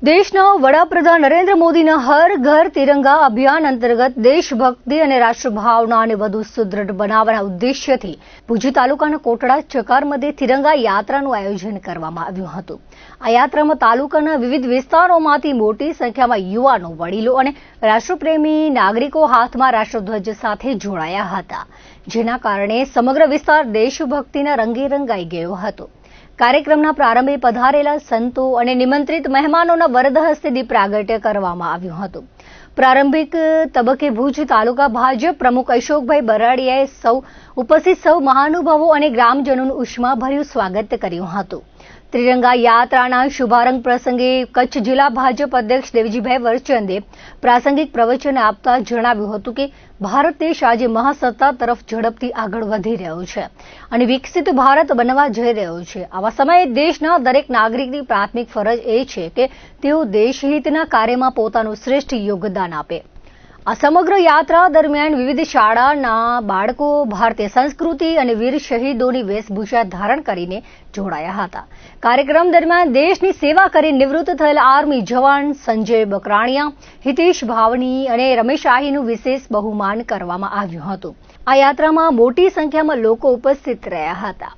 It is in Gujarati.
દેશના વડાપ્રધાન નરેન્દ્ર મોદીના હર ઘર તિરંગા અભિયાન અંતર્ગત દેશભક્તિ અને રાષ્ટ્રભાવનાને વધુ સુદૃઢ બનાવવાના ઉદ્દેશ્યથી ભુજ તાલુકાના કોટડા ચકાર મધ્યે તિરંગા યાત્રાનું આયોજન કરવામાં આવ્યું હતું. આ યાત્રામાં તાલુકાના વિવિધ વિસ્તારોમાંથી મોટી સંખ્યામાં યુવાનો, વડીલો અને રાષ્ટ્રપ્રેમી નાગરિકો હાથમાં રાષ્ટ્રધ્વજ સાથે જોડાયા હતા, જેના કારણે સમગ્ર વિસ્તાર દેશભક્તિના રંગે રંગાઈ ગયો હતો. કાર્યક્રમના પ્રારંભે પધારેલા સંતો અને નિમંત્રિત મહેમાનોના વરદ હસ્તે દીપ પ્રાગટ્ય કરવામાં આવ્યું હતું. પ્રારંભિક તબક્કે ભુજ તાલુકા ભાજપ પ્રમુખ અશોકભાઈ બરાડિયાએ ઉપસ્થિત સૌ મહાનુભાવો અને ગ્રામજનોનું ઉષ્માભર્યું સ્વાગત કર્યું હતું. ત્રિરંગા યાત્રાના શુભારંભ પ્રસંગે કચ્છ જિલ્લા ભાજપ અધ્યક્ષ દેવજીભાઈ વરચંદે પ્રાસંગિક પ્રવચન આપતા જણાવ્યું હતું કે ભારત દેશ આજે મહાસત્તા તરફ ઝડપથી આગળ વધી રહ્યો છે અને વિકસિત ભારત બનવા જઈ રહ્યો છે. આવા સમયે દેશના દરેક નાગરિકની પ્રાથમિક ફરજ એ છે કે તેઓ દેશહિતના કાર્યમાં પોતાનું શ્રેષ્ઠ યોગદાન આપે. આ સમગ્ર યાત્રા દરમિયાન વિવિધ શાળાના બાળકો ભારતીય સંસ્કૃતિ અને વીર શહીદોની વેશભૂષા ધારણ કરીને જોડાયા હતા. કાર્યક્રમ દરમિયાન દેશની સેવા કરી નિવૃત્ત થયેલ આર્મી જવાન સંજય બકરાણીયા, હિતેશ ભાવની અને રમેશ આહીનું વિશેષ બહુમાન કરવામાં આવ્યું હતું. આ યાત્રામાં મોટી સંખ્યામાં લોકો ઉપસ્થિત રહ્યા હતા.